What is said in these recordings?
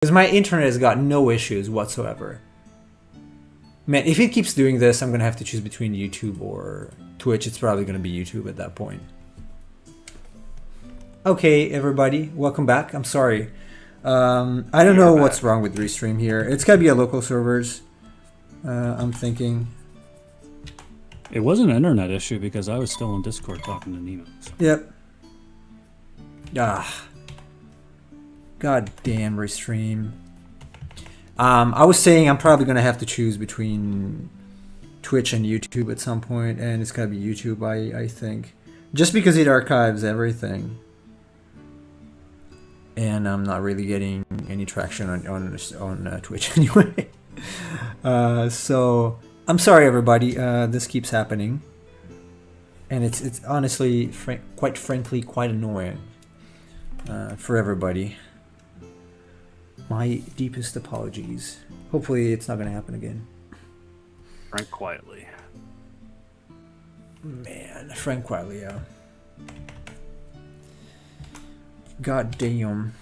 Because my internet has got no issues whatsoever. Man, if it keeps doing this, I'm gonna have to choose between YouTube or Twitch. It's probably gonna be YouTube at that point. Okay, everybody, welcome back. I'm sorry. I don't know what's wrong with Restream here. It's gotta be a local servers. I'm thinking. It was an internet issue because I was still on Discord talking to Nemo. So. Yep. Ah. God damn Restream. I was saying I'm probably gonna have to choose between Twitch and YouTube at some point, and it's gonna be YouTube, I think, just because it archives everything, and I'm not really getting any traction on Twitch anyway. So I'm sorry, everybody. This keeps happening, and it's honestly, quite frankly, quite annoying for everybody. My deepest apologies. Hopefully it's not going to happen again. Frank quietly. Man, Frank quietly, yeah. God damn.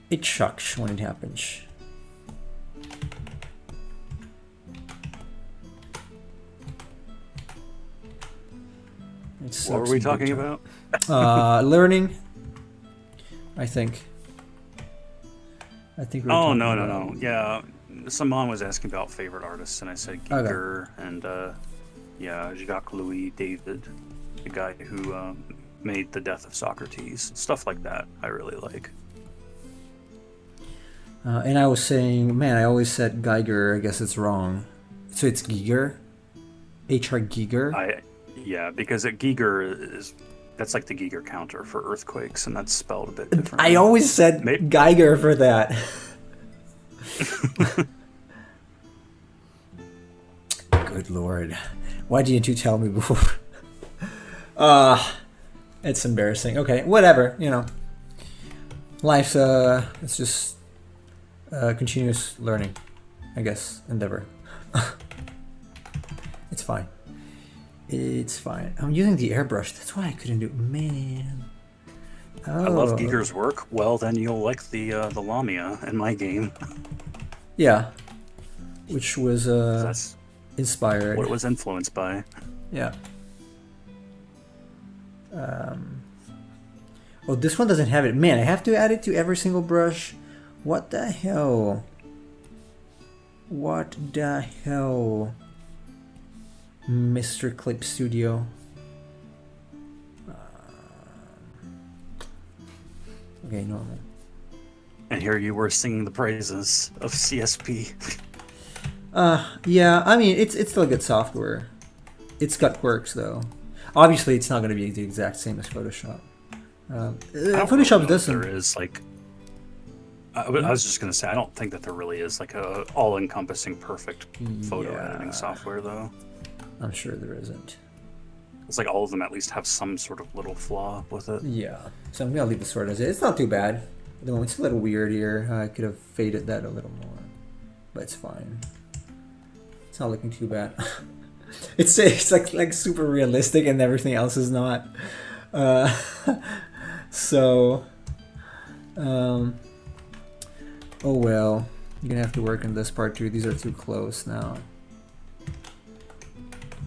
It sucks when it happens. What were we talking about? Learning. I think we were Oh, no. Yeah, Saman was asking about favorite artists, and I said Giger, okay. and yeah, Jacques Louis David, the guy who made The Death of Socrates, stuff like that. I really like. And I was saying, man, I always said Geiger. I guess it's wrong. So it's Giger, H.R. Giger. Yeah, because Giger is. That's like the Geiger counter for earthquakes, and that's spelled a bit differently. I always said Geiger for that. Good lord. Why didn't you tell me before? It's embarrassing. Okay, whatever, you know. Life's, it's just continuous learning, I guess, endeavor. It's fine. It's fine. I'm using the airbrush. That's why I couldn't do it. Man. Oh. I love Giger's work. Well, then you'll like the Lamia in my game. Yeah. Which was inspired. What it was influenced by. Yeah. Oh, this one doesn't have it. Man, I have to add it to every single brush. What the hell? What the hell? Mr. Clip Studio. Okay, normal. And here you were singing the praises of CSP. Yeah, I mean, it's still good software. It's got quirks, though. Obviously, it's not going to be the exact same as Photoshop. Photoshop doesn't. There is, like... I was just going to say, I don't think that there really is, like, a all-encompassing perfect photo editing software, though. I'm sure there isn't. It's like all of them at least have some sort of little flaw with it. Yeah. So I'm going to leave the sword as it. It's not too bad. Though it's a little weird here. I could have faded that a little more. But it's fine. It's not looking too bad. it's like super realistic and everything else is not. So... oh well. You're going to have to work on this part too. These are too close now.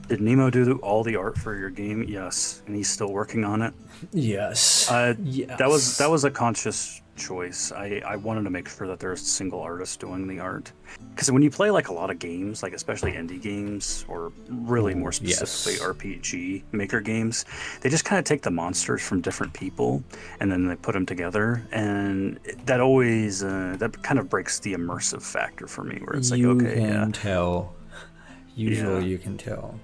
Did Nemo do all the art for your game? Yes, and he's still working on it. Yes. Yes. That was a conscious choice. I wanted to make sure that there's a single artist doing the art, because when you play like a lot of games, like especially indie games or really more specifically RPG maker games, they just kind of take the monsters from different people and then they put them together, and that always that kind of breaks the immersive factor for me, where it's like, okay, you can tell. Usually, you can tell.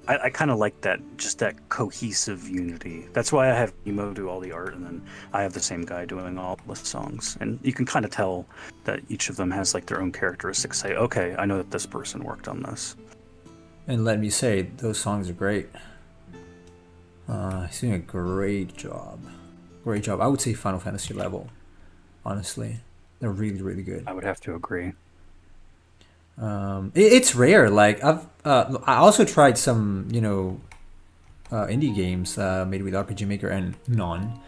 I kind of like that, just that cohesive unity. That's why I have Nemo do all the art, and then I have the same guy doing all the songs. And you can kind of tell that each of them has like their own characteristics. Say, okay, I know that this person worked on this. And let me say, those songs are great. He's doing a great job. Great job. I would say Final Fantasy level, honestly. They're really, really good. I would have to agree. It's rare. Like I also tried some, indie games made with RPG Maker and none,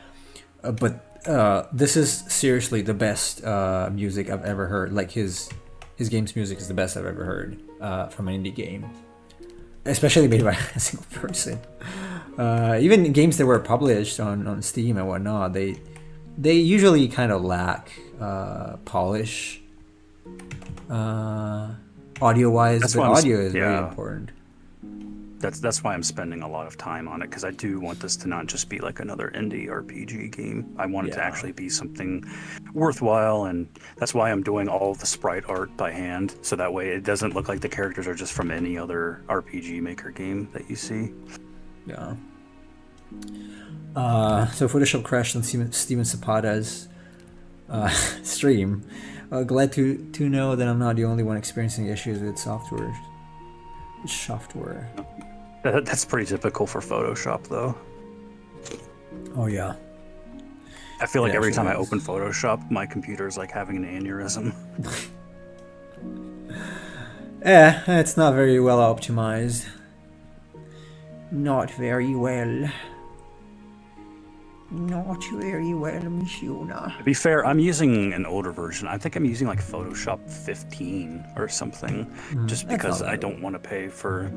but this is seriously the best music I've ever heard. Like his game's music is the best I've ever heard from an indie game, especially made by a single person. Even games that were published on Steam and whatnot, they usually kind of lack polish audio-wise, but audio is very important. That's why I'm spending a lot of time on it, because I do want this to not just be like another indie RPG game. I want it to actually be something worthwhile, and that's why I'm doing all of the sprite art by hand, so that way it doesn't look like the characters are just from any other RPG Maker game that you see. Yeah. So Photoshop crashed on Steven Zapata's stream. Glad to know that I'm not the only one experiencing issues with software. That's pretty typical for Photoshop, though. Oh yeah. I feel like every time I open Photoshop, my computer's like having an aneurysm. It's not very well optimized. Not very well. Not very well, Michiona. To be fair, I'm using an older version. I think I'm using like Photoshop 15 or something, just because I don't want to pay for.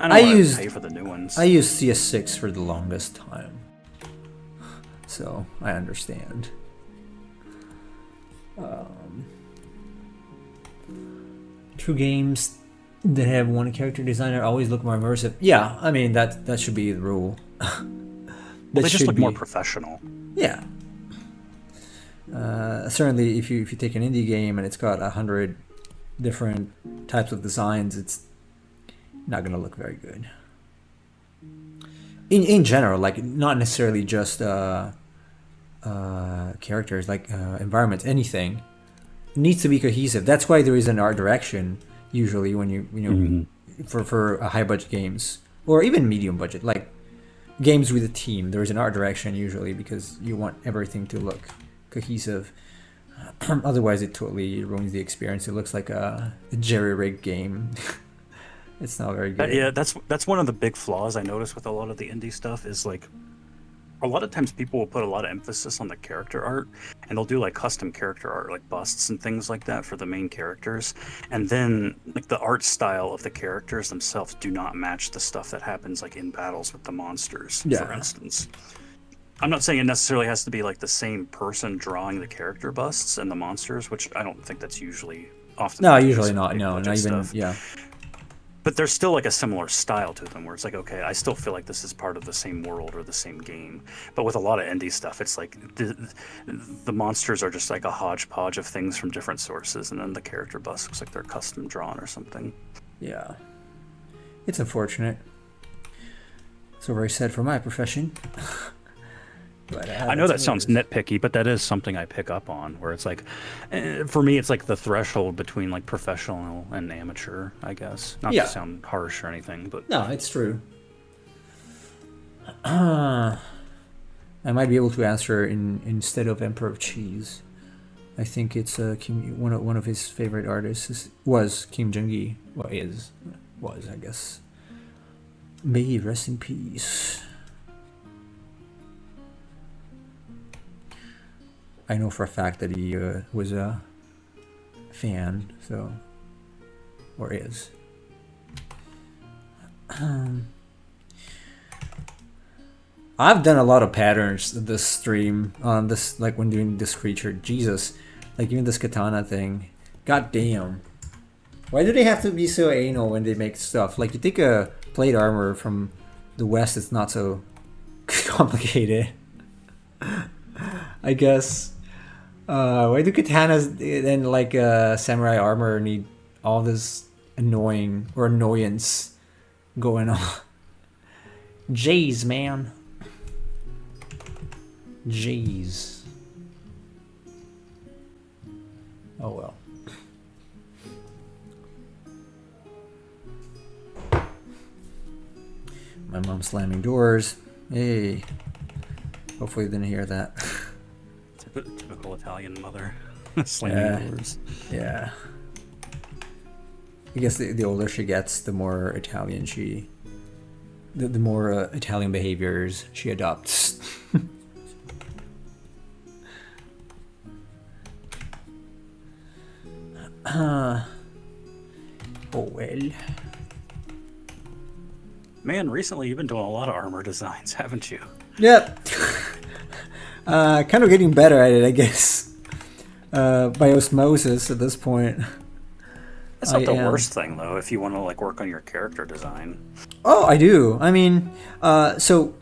I don't pay for the new ones. I used CS6 for the longest time, so I understand. True games that have one character designer always look more immersive. Yeah, I mean that should be the rule. They just look more professional. Yeah. Certainly, if you take an indie game and it's got 100 different types of designs, it's not gonna look very good. In general, like not necessarily just characters, like environments, anything needs to be cohesive. That's why there is an art direction usually when you know for high budget games or even medium budget, like games with a team. There is an art direction usually because you want everything to look cohesive. Otherwise, it totally ruins the experience. It looks like a jerry-rigged game. It's not very good. Yeah, that's one of the big flaws I notice with a lot of the indie stuff is like a lot of times people will put a lot of emphasis on the character art, and they'll do like custom character art, like busts and things like that for the main characters, and then like the art style of the characters themselves do not match the stuff that happens like in battles with the monsters, for instance. I'm not saying it necessarily has to be like the same person drawing the character busts and the monsters, which I don't think that's usually often. No, usually not. No, not even stuff. Yeah. But there's still like a similar style to them where it's like, okay, I still feel like this is part of the same world or the same game. But with a lot of indie stuff, it's like the monsters are just like a hodgepodge of things from different sources, and then the character bust looks like they're custom drawn or something. Yeah. It's unfortunate. So very sad for my profession. But, I know that sounds nitpicky, but that is something I pick up on, where it's like, for me, it's like the threshold between like professional and amateur, I guess. Not to sound harsh or anything, but no, it's true. I might be able to answer instead of Emperor of Cheese. I think it's one of his favorite artists was Kim Jung-gi. Well, was I guess. May he rest in peace. I know for a fact that he was a fan, so, or is. I've done a lot of patterns this stream on this, like when doing this creature. Jesus, like even this katana thing. God damn. Why do they have to be so anal when they make stuff? Like you take a plate armor from the West, it's not so complicated. I guess. Why do katanas and like samurai armor need all this annoyance going on? Jeez, man. Jeez. Oh well. My mom's slamming doors. Hey. Hopefully you didn't hear that. Typical Italian mother. Slamming doors. Yeah. I guess the older she gets, the more Italian the more Italian behaviors she adopts. Oh well. Man, recently you've been doing a lot of armor designs, haven't you? Yep. Kind of getting better at it, I guess. By osmosis at this point. That's not the worst thing, though, if you want to like work on your character design. Oh, I do. I mean, so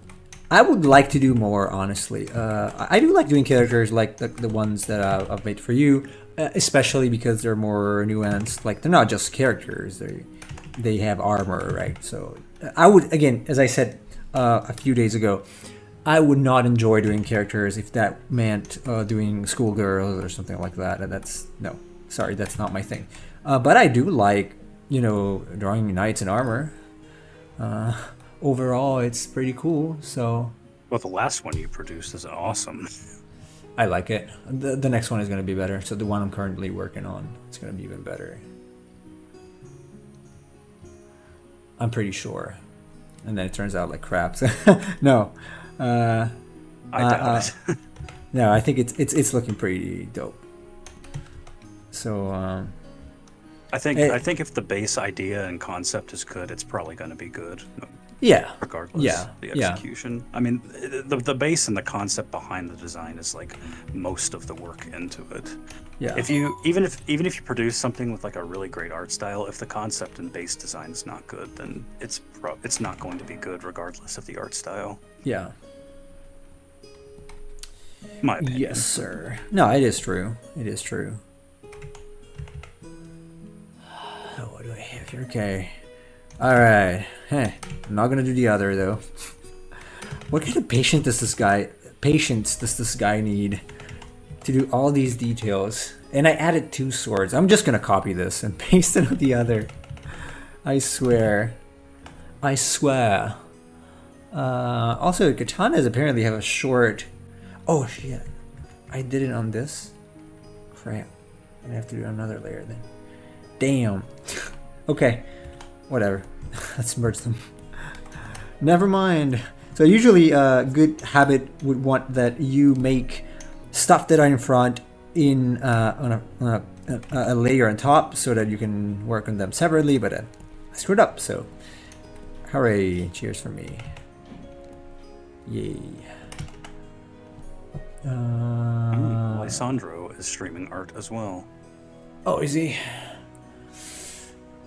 I would like to do more, honestly. I do like doing characters like the ones that I've made for you, especially because they're more nuanced. Like, they're not just characters. They have armor, right? So I would, again, as I said a few days ago, I would not enjoy doing characters if that meant doing schoolgirls or something like that. That's not my thing. But I do like, drawing knights in armor. Overall, it's pretty cool. So, well, the last one you produced is awesome. I like it. The next one is going to be better. So the one I'm currently working on, it's going to be even better. I'm pretty sure. And then it turns out like crap. No. I doubt it. No, I think it's looking pretty dope. So I think if the base idea and concept is good, it's probably going to be good. Yeah. Regardless of the execution. Yeah. I mean, the base and the concept behind the design is like most of the work into it. Yeah. Even if you produce something with like a really great art style, if the concept and base design is not good, then it's not going to be good regardless of the art style. Yeah. My opinion. Yes, sir. No, it is true. It is true. Oh, what do I have here? Okay. Alright. Hey, I'm not gonna do the other though. What kind of patience does this guy need to do all these details? And I added 2 swords. I'm just gonna copy this and paste it on the other. I swear. I swear. Also, katanas apparently have a short... Oh shit. I did it on this? Crap. I'm gonna have to do another layer then. Damn. Okay. Whatever. Let's merge them. Never mind. So usually a good habit would want that you make stuff that are in front in on a layer on top so that you can work on them separately, but I screwed up, so hooray. Cheers for me. Yay. Alessandro is streaming art as well. Oh, is he?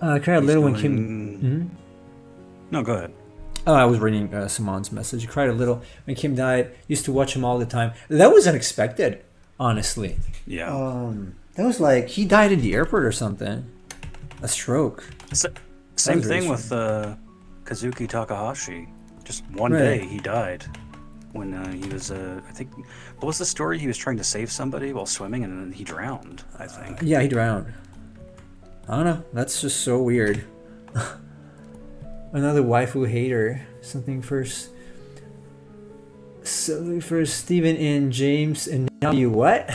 I cried a little when Kim... Mm-hmm. No, go ahead. Oh, I was reading Simon's message. He cried a little when Kim died. Used to watch him all the time. That was unexpected, honestly. Yeah. That was like, he died in the airport or something. A stroke. Same thing with Kazuki Takahashi. Just one day he died. When he was, I think, what was the story? He was trying to save somebody while swimming and then he drowned, I think. Yeah, he drowned. I don't know. That's just so weird. Another waifu hater. Something for Steven and James, and now you what?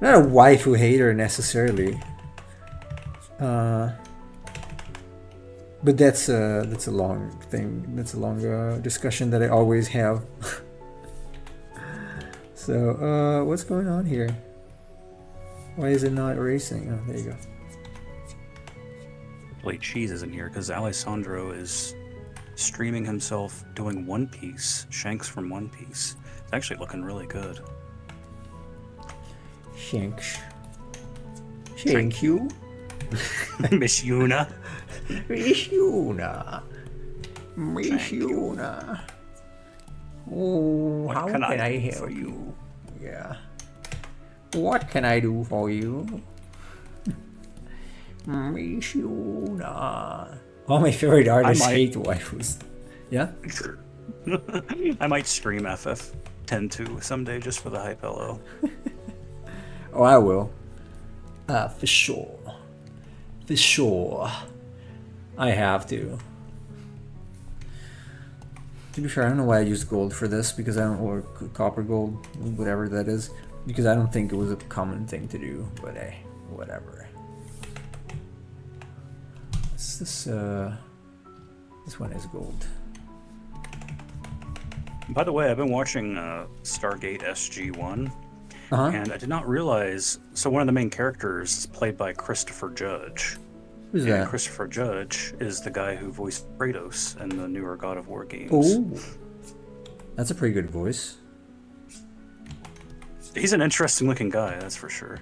Not a waifu hater necessarily. But that's a long thing. That's a long discussion that I always have. So, what's going on here? Why is it not erasing? Oh, there you go. Blade Cheese isn't here because Alessandro is streaming himself doing One Piece, Shanks from One Piece. It's actually looking really good. Shanks. Thank you. Miss Yuna. Miss Yuna. Miss Yuna. Oh, how can I help you? Yeah. What can I do for you? Miss Yuna. All my favorite artists hate waifus. Yeah? I might stream FF10-2 someday just for the hype LO. Oh, I will. For sure. For sure. I have to. To be fair, I don't know why I used gold for this, because I don't, or copper gold, whatever that is, because I don't think it was a common thing to do, but hey, whatever. This one is gold. By the way, I've been watching Stargate SG-1, Uh-huh. and I did not realize. So one of the main characters is played by Christopher Judge. Who's And that? Christopher Judge is the guy who voiced Kratos in the newer God of War games. Oh, that's a pretty good voice. He's an interesting looking guy, that's for sure.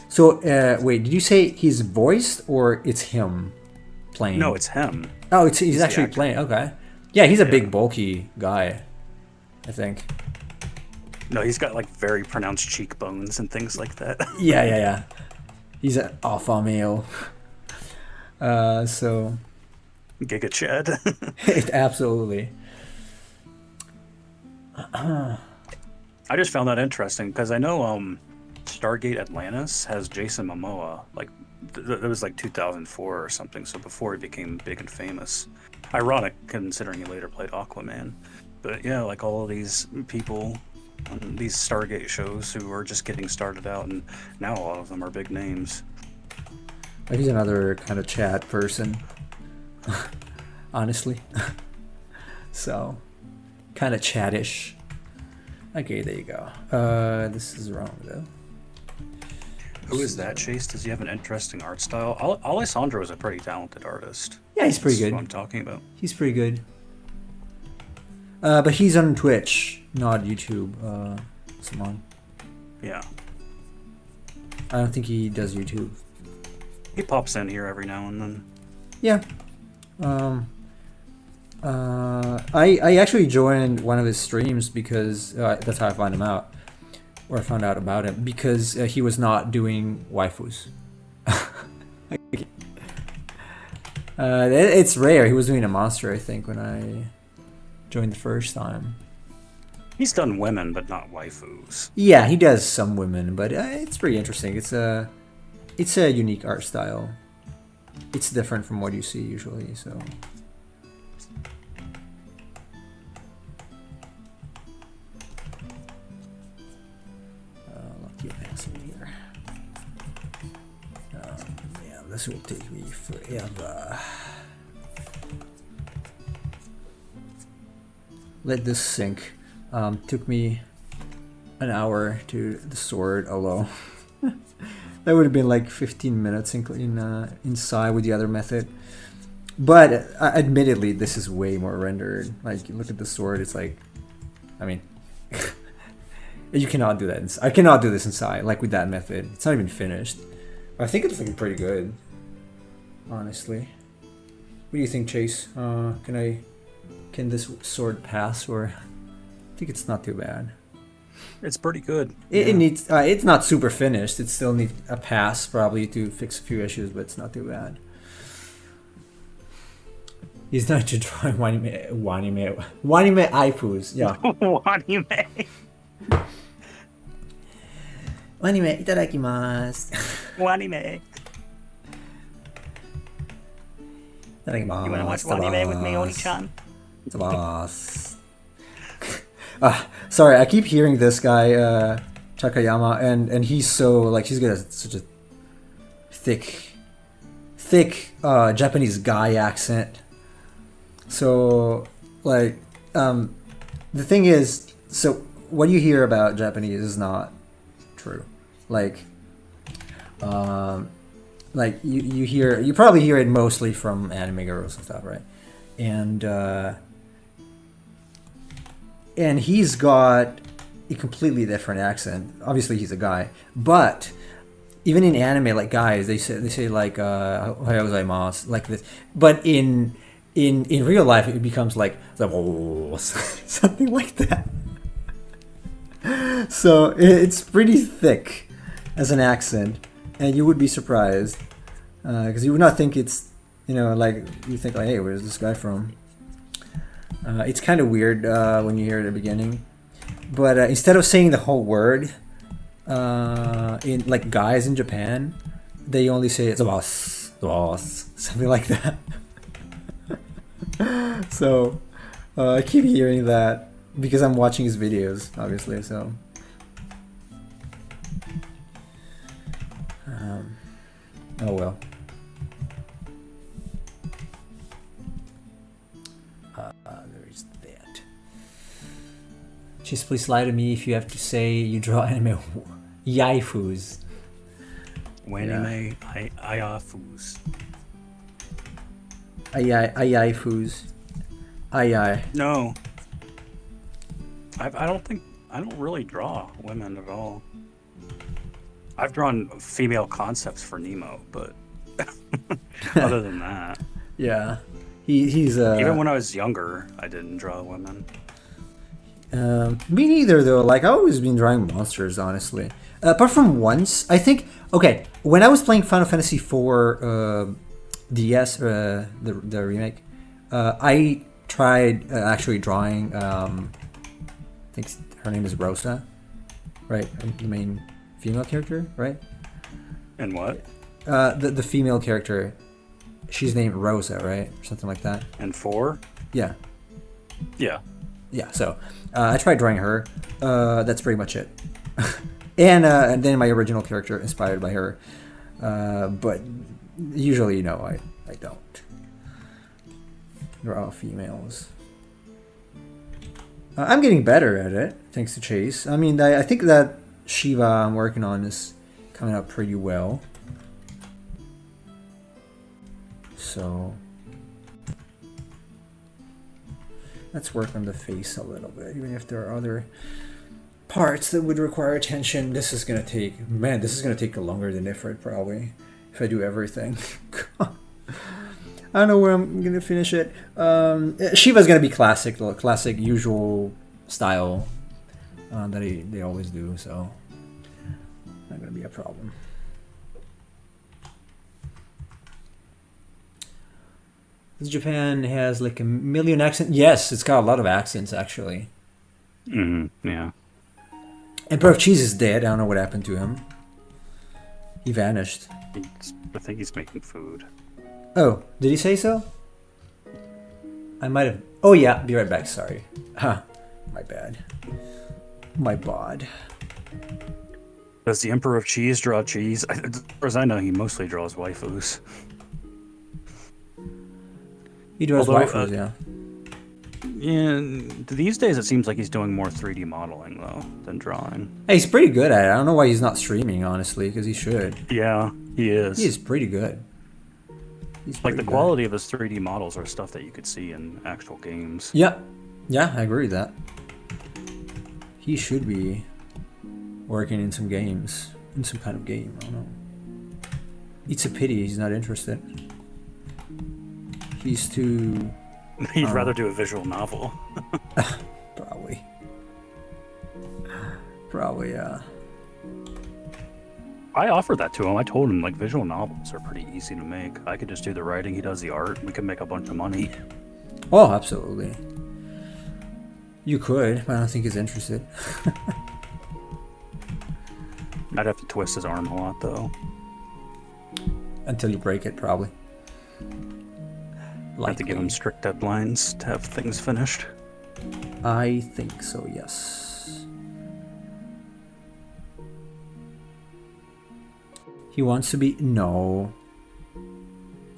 So, wait, did you say he's voiced or it's him playing? No, it's him. Oh, he's the actually actor. playing. Okay. Yeah, he's a big, bulky guy, I think. No, he's got like very pronounced cheekbones and things like that. Yeah. He's an alpha male. So. Giga Chad. Absolutely. I just found that interesting because I know Stargate Atlantis has Jason Momoa. Like, it was like 2004 or something, so before he became big and famous. Ironic, considering he later played Aquaman. But yeah, like all of these people on these Stargate shows who are just getting started out, and now a lot of them are big names. He's another kind of chat person, honestly. So, kind of chattish. Okay, there you go. This is wrong though. Who is that, Chase? Does he have an interesting art style? Alessandro is a pretty talented artist. Yeah, he's pretty That's good. what I'm talking about. He's pretty good. But he's on Twitch, not YouTube. Simon. Yeah. I don't think he does YouTube. He pops in here every now and then. Yeah. I actually joined one of his streams because that's how I found him out, or I found out about him because he was not doing waifus. It's rare. He was doing a monster, I think, when I joined the first time. He's done women, but not waifus. Yeah, he does some women, but it's pretty interesting. It's a unique art style. It's different from what you see usually, so. Lucky passing here. Yeah, this will take me forever. Let this sink. Took me an hour to the sword alone. That would have been like 15 minutes inside with the other method. But admittedly, this is way more rendered. Like, you look at the sword, it's like, I mean, you cannot do that. I cannot do this inside, like with that method. It's not even finished. I think it's looking pretty good, honestly. What do you think, Chase? Can this sword pass, or I think it's not too bad. It's pretty good. It needs. It's not super finished. It still needs a pass probably to fix a few issues, but it's not too bad. He's not to try wanime aifus. Yeah. Wanime. Wanime itadakimasu. Wanime. Itadakimasu. You wanna watch Wanime with me, Oni-chan? It's a boss. Sorry, I keep hearing this guy, Takayama, and he's so, like, he's got such a thick Japanese guy accent. So, like, the thing is, so what you hear about Japanese is not true. Like you probably hear it mostly from anime girls and stuff, right? And he's got a completely different accent. Obviously, he's a guy, but even in anime, like guys, they say like "ohayou gozaimasu," like this. But in real life, it becomes like something like that. So it's pretty thick as an accent, and you would be surprised because you would not think it's, like, you think like, hey, where's this guy from? It's kind of weird when you hear it at the beginning, but instead of saying the whole word, in like guys in Japan, they only say it's a boss, something like that. So I keep hearing that because I'm watching his videos, obviously. So oh well. There is that. Just please lie to me if you have to say you draw anime yaifus. Wanime ayafus. Yaifus. Ay. No. I don't really draw women at all. I've drawn female concepts for Nemo, but other than that. Yeah. He's even when I was younger, I didn't draw women. Me neither, though. Like, I've always been drawing monsters, honestly. Apart from once, I think. Okay, when I was playing Final Fantasy IV DS, the remake, I tried actually drawing. I think her name is Rosa, right? The main female character, right? And what? The female character, she's named Rosa, right, or something like that. And 4? Yeah. Yeah. Yeah, so I tried drawing her. That's pretty much it. and then my original character inspired by her. But usually, I don't. They're all females. I'm getting better at it, thanks to Chase. I mean, I think that Shiva I'm working on is coming out pretty well. So let's work on the face a little bit, even if there are other parts that would require attention. This is gonna take longer than Ifrit probably, if I do everything. I don't know where I'm gonna finish it. Shiva's gonna be classic, though, classic usual style that they always do, so not gonna be a problem. Japan has like 1 million accents. Yes, it's got a lot of accents actually. Yeah. Emperor of Cheese is dead. I don't know what happened to him. He vanished. I think he's making food. Oh, did he say so? I might have. Oh yeah, be right back. Sorry. Huh. My bad. My bod. Does the Emperor of Cheese draw cheese? As far as I know, he mostly draws waifus. He draws waifus, yeah. Yeah, these days it seems like he's doing more 3D modeling though than drawing. Hey, he's pretty good at it. I don't know why he's not streaming, honestly, because he should. Yeah, he is. He is pretty good. Like the quality of his 3D models are stuff that you could see in actual games. Yeah, I agree with that. He should be working in some games, in some kind of game. I don't know. It's a pity he's not interested. He's too. He'd rather do a visual novel. Probably, yeah. I offered that to him. I told him, like, visual novels are pretty easy to make. I could just do the writing, he does the art, we could make a bunch of money. Oh, absolutely. You could, but I don't think he's interested. I'd have to twist his arm a lot, though. Until you break it, probably. I have to give him strict deadlines to have things finished. I think so, yes. He wants to be... No.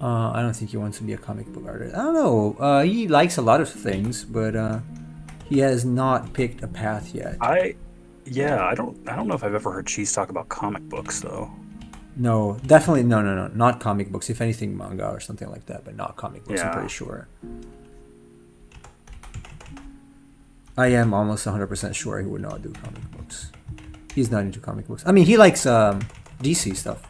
I don't think he wants to be a comic book artist. I don't know. He likes a lot of things, but he has not picked a path yet. I don't know if I've ever heard Cheese talk about comic books, though. No, definitely no, not comic books. If anything, manga or something like that, but not comic books. Yeah. I'm pretty sure. I am almost 100% sure he would not do comic books. He's not into comic books. I mean, he likes DC stuff.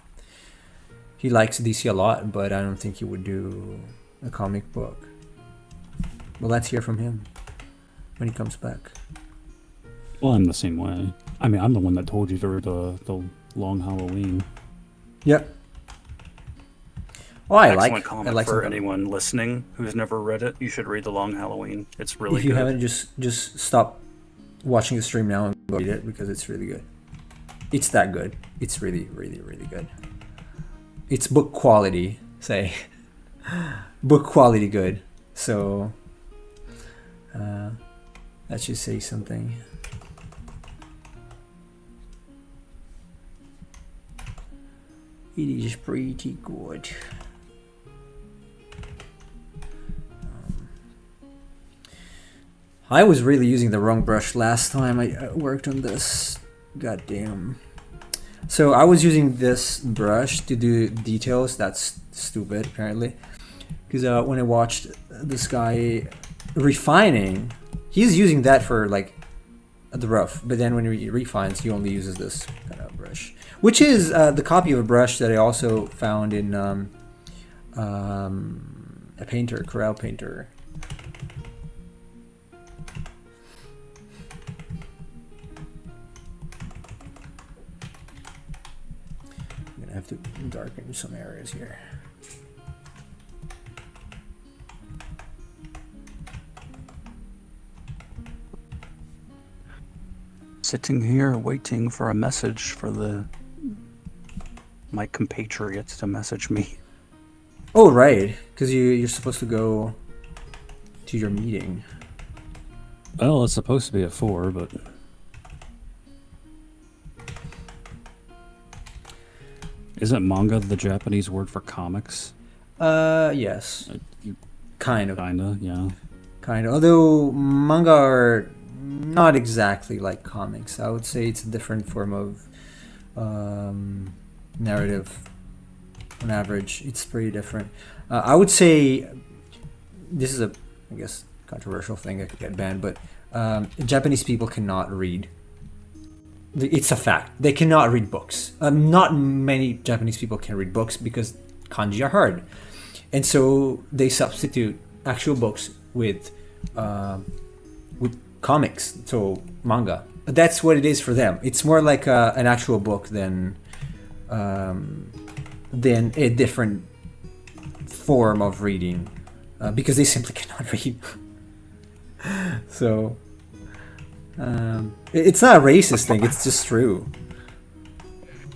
He likes DC a lot, but I don't think he would do a comic book. Well, let's hear from him when he comes back. Well, I'm the same way. I mean, I'm the one that told you to read the Long Halloween. Yep. Oh, I Excellent comic like for anyone listening who's never read it. You should read The Long Halloween. It's really good. If you haven't, just stop watching the stream now and go read it because it's really good. It's that good. It's really, really, really good. It's book quality, say. Book quality good. So, that should say something. It is pretty good. I was really using the wrong brush last time I worked on this. God damn. So I was using this brush to do details. That's stupid, apparently. Because when I watched this guy refining, he's using that for like the rough. But then when he refines, he only uses this kind of brush. Which is the copy of a brush that I also found in a painter, Corel painter. I have to darken some areas here. Sitting here waiting for a message for my compatriots to message me. Oh, right, because you're supposed to go to your meeting. Well, it's supposed to be at 4, but... Isn't manga the Japanese word for comics? Yes. Kind of. Kinda, yeah. Kind of. Although manga are not exactly like comics. I would say it's a different form of narrative. On average, it's pretty different. I would say this is I guess, controversial thing that could get banned, but Japanese people cannot read. It's a fact. They cannot read books. Not many Japanese people can read books because kanji are hard. And so they substitute actual books with comics, so manga. But that's what it is for them. It's more like an actual book than a different form of reading because they simply cannot read. So... it's not a racist thing, it's just true.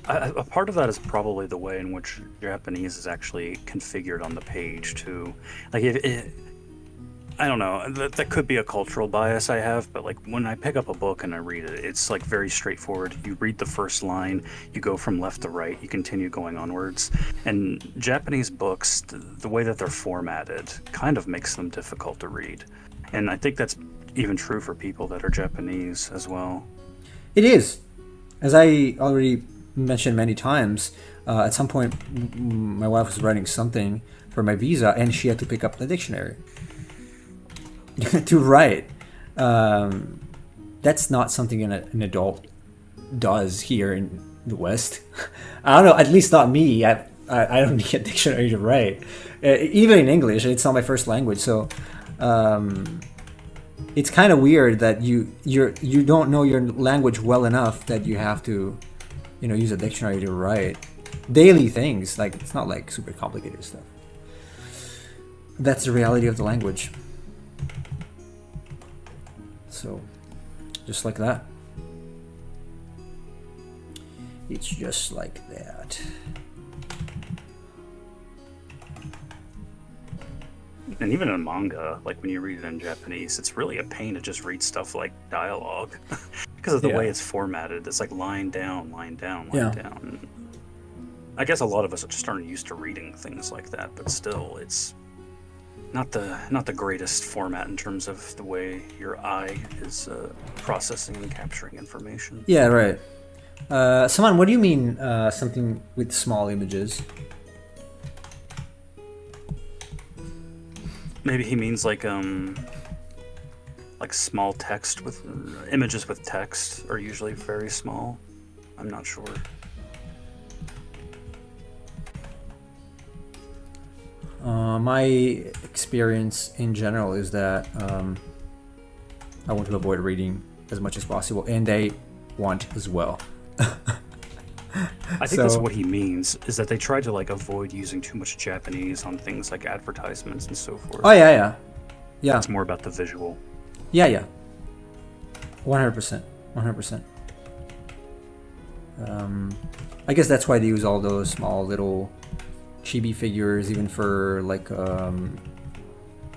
A part of that is probably the way in which Japanese is actually configured on the page, too. Like, I don't know, that could be a cultural bias I have, but like when I pick up a book and I read it, it's like very straightforward. You read the first line, you go from left to right, you continue going onwards. And Japanese books, the way that they're formatted, kind of makes them difficult to read. And I think that's even true for people that are Japanese as well. It is. As I already mentioned many times, at some point my wife was writing something for my visa and she had to pick up the dictionary to write. That's not something an adult does here in the West. I don't know, at least not me. I don't need a dictionary to write. Even in English, it's not my first language, so it's kind of weird that you don't know your language well enough that you have to, use a dictionary to write daily things. Like, it's not like super complicated stuff. That's the reality of the language. So, just like that. It's just like that. And even in manga, like when you read it in Japanese, it's really a pain to just read stuff like dialogue because of the way it's formatted. It's like line down, line down, line down. I guess a lot of us are just aren't used to reading things like that, but still, it's not the greatest format in terms of the way your eye is processing and capturing information. Yeah, right. Saman, what do you mean something with small images? Maybe he means like small text with images with text are usually very small. I'm not sure. My experience in general is that I want to avoid reading as much as possible, and they want as well. I think that's what he means, is that they try to like avoid using too much Japanese on things like advertisements and so forth. Oh yeah. It's more about the visual. Yeah. 100%. I guess that's why they use all those small little chibi figures, even for like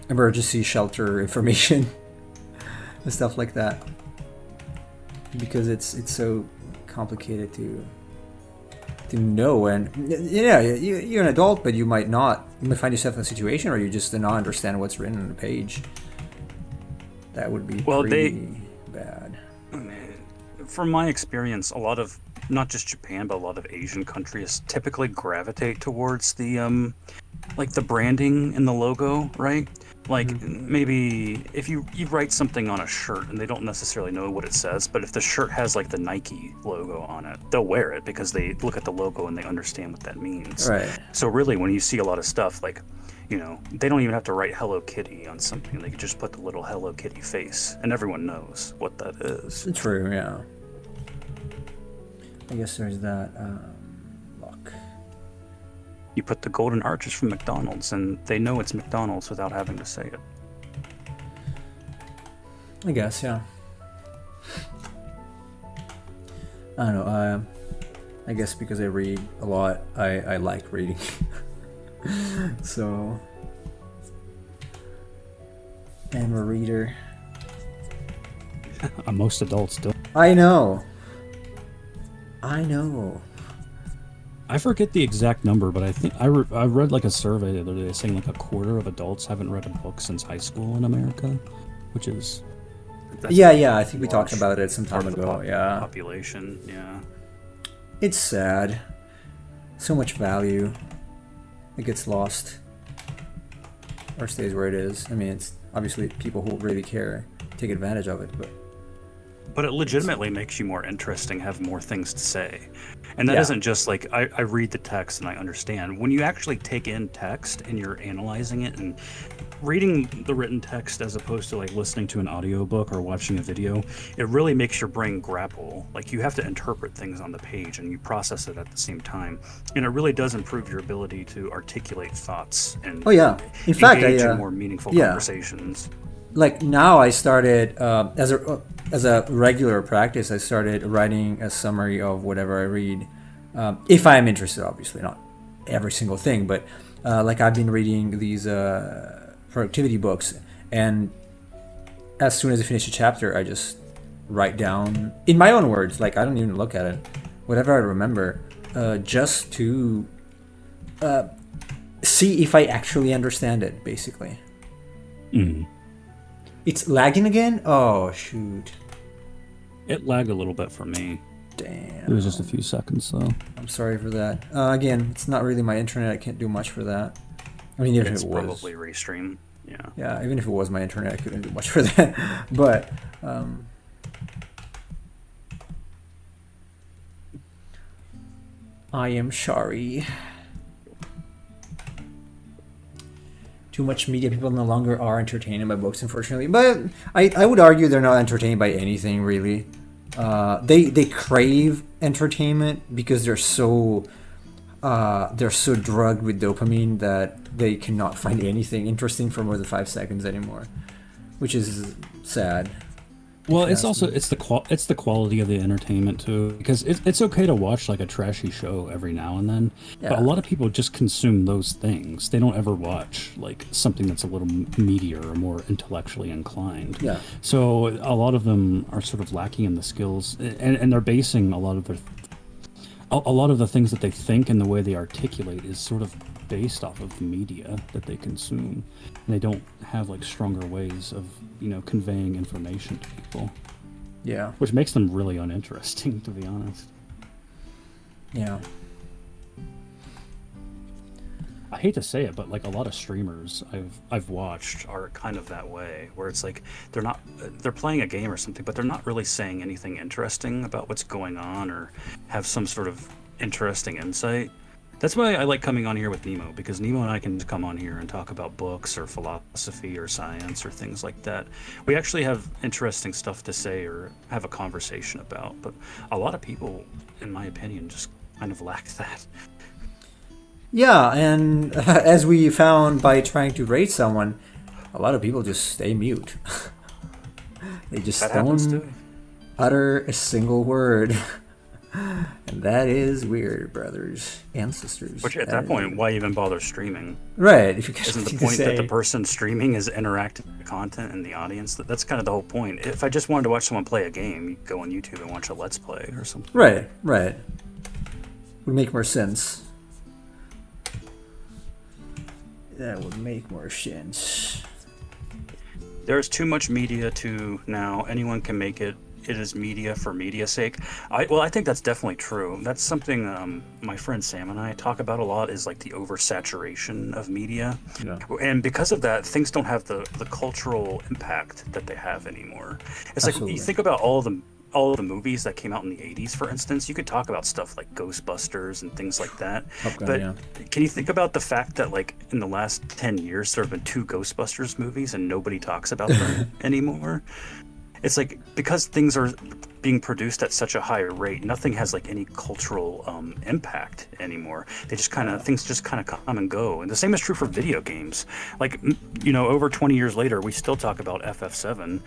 emergency shelter information and stuff like that, because it's so complicated to know. And you're an adult, but you might find yourself in a situation where you just do not understand what's written on the page. That would be Well, pretty bad. From my experience, a lot of not just Japan, but a lot of Asian countries typically gravitate towards the like the branding and the logo, right? Like maybe if you write something on a shirt and they don't necessarily know what it says, but if the shirt has like the Nike logo on it, they'll wear it because they look at the logo and they understand what that means. Right. So really, when you see a lot of stuff like, you know, they don't even have to write Hello Kitty on something. They could just put the little Hello Kitty face, and everyone knows what that is. True, yeah. I guess there's that. Luck. You put the golden arches from McDonald's, and they know it's McDonald's without having to say it. I guess, yeah. I don't know. I guess because I read a lot, I like reading. So, I'm a reader. Most adults do. I know. I forget the exact number, but I think I read like a survey the other day saying like a quarter of adults haven't read a book since high school in America, which is... Yeah, I think we talked about it some time ago, yeah. Population, yeah. It's sad. So much value. It gets lost. Or stays where it is. I mean, it's obviously people who really care take advantage of it, But it legitimately makes you more interesting, have more things to say. And that Yeah. isn't just like, I read the text and I understand. When you actually take in text and you're analyzing it and reading the written text as opposed to like listening to an audiobook or watching a video, it really makes your brain grapple. Like you have to interpret things on the page and you process it at the same time. And it really does improve your ability to articulate thoughts and Oh yeah. In fact, engage in more meaningful yeah. conversations. like now I started as a regular practice. I started writing a summary of whatever I read, if I am interested. Obviously, not every single thing, but like I've been reading these productivity books, and as soon as I finish a chapter, I just write down in my own words. Like I don't even look at it, whatever I remember, just to see if I actually understand it. Basically. Mm. It's lagging again? Oh, shoot. It lagged a little bit for me. Damn. It was just a few seconds, though. I'm sorry for that. Again, it's not really my internet. I can't do much for that. I mean, even It's if it was. probably restream. Yeah. Yeah, even if it was my internet, I couldn't do much for that. But, I am sorry. Too much media. People no longer are entertained by books, unfortunately. But I would argue they're not entertained by anything, really. They crave entertainment because they're so drugged with dopamine that they cannot find anything interesting for more than 5 seconds anymore, which is sad. Well, it's also it's the quality of the entertainment too, because it's okay to watch like a trashy show every now and then, but Yeah. a lot of people just consume those things. They don't ever watch like something that's a little meatier or more intellectually inclined. Yeah. So a lot of them are sort of lacking in the skills, and they're basing a lot of the things that they think and the way they articulate is sort of based off of media that they consume, and they don't have like stronger ways of conveying information to people, Yeah. which makes them really uninteresting, to be honest. Yeah. I hate to say it, but like a lot of streamers I've watched Are kind of that way, where it's like they're playing a game or something, but they're not really saying anything interesting about what's going on or have some sort of interesting insight. That's why I like coming on here with Nemo, because Nemo and I can come on here and talk about books or philosophy or science or things like that. We actually have interesting stuff to say or have a conversation about, but a lot of people, in my opinion, just kind of lack that. Yeah, and as we found by trying to rate someone, a lot of people just stay mute. They just That happens don't too. utter a single word. And that is weird, brothers and sisters. Which at that point, why even bother streaming? Right, if you got Isn't the something to point that the say. person streaming is interacting with the content and the audience? That's kind of the whole point. If I just wanted to watch someone play a game, you go on YouTube and watch a Let's Play or something. Right. Would make more sense. That would make more sense. There's too much media to now. Anyone can make it. It is media for media's sake. I think that's definitely true. That's something my friend Sam and I talk about a lot. Is like the oversaturation of media, Yeah. and because of that, things don't have the cultural impact that they have anymore. It's like Absolutely. you think about all of the movies that came out in the 80s, for instance. You could talk about stuff like Ghostbusters and things like that. Top Gun, But yeah. can you think about the fact that, like, in the last 10 years, there have been 2 Ghostbusters movies and nobody talks about them anymore? It's like, because things are being produced at such a higher rate, nothing has like any cultural impact anymore. They just kind of, things just kind of come and go. And the same is true for video games. Like, over 20 years later, we still talk about FF7,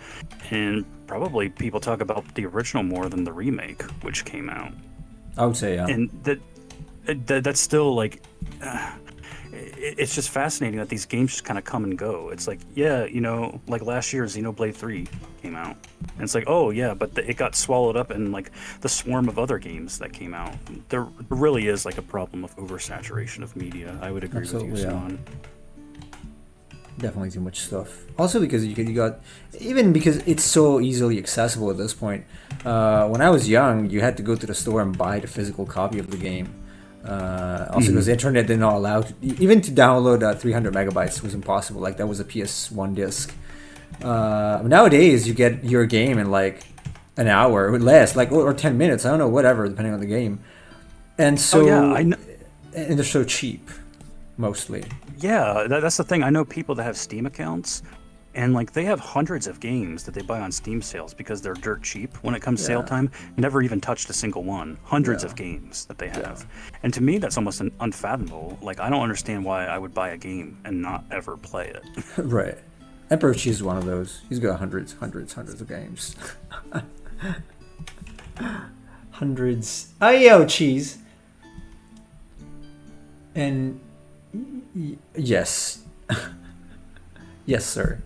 and probably people talk about the original more than the remake, which came out. I would say, yeah. And that's still like, it's just fascinating that these games just kind of come and go. It's like, yeah, like last year Xenoblade 3 came out, and it's like, oh yeah, but it got swallowed up in like the swarm of other games that came out. There really is like a problem of oversaturation of media. I would agree Absolutely, with you, yeah. Simon. Definitely too much stuff. Also because you got, even because it's so easily accessible at this point. When I was young, you had to go to the store and buy the physical copy of the game. Also because the internet did not allow even to download 300 megabytes was impossible. Like that was a PS1 disc. Nowadays you get your game in like an hour or less, like or 10 minutes. I don't know, whatever, depending on the game. And so, Oh yeah, I know. And they're so cheap, mostly. Yeah, that's the thing. I know people that have Steam accounts, and like they have hundreds of games that they buy on Steam sales because they're dirt cheap when it comes sale time. Never even touched a single one. Hundreds of games that they have. And to me, that's almost unfathomable. Like, I don't understand why I would buy a game and not ever play it. Right. Emperor Cheese is one of those. He's got hundreds of games. Hundreds. Ayo, Cheese. And yes. Yes, sir.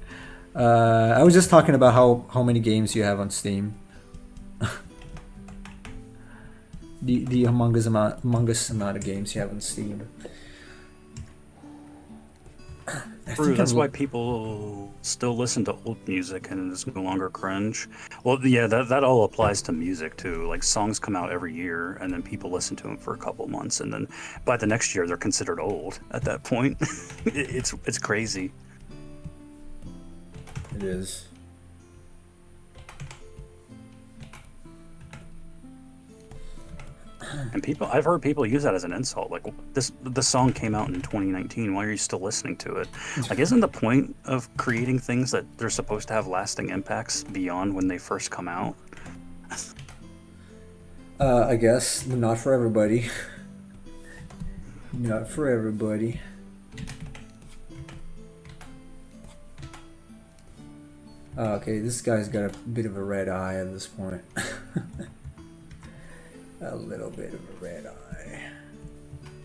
I was just talking about how many games you have on Steam. the humongous amount of games you have on Steam. True, that's why people still listen to old music and it's no longer cringe. Well, yeah, that all applies to music too. Like, songs come out every year and then people listen to them for a couple months, and then by the next year they're considered old at that point. It's crazy. It is. And I've heard people use that as an insult. Like, the song came out in 2019. Why are you still listening to it? Like, isn't the point of creating things that they're supposed to have lasting impacts beyond when they first come out? I guess not for everybody. Not for everybody. Okay, this guy's got a bit of a red eye at this point. A little bit of a red eye.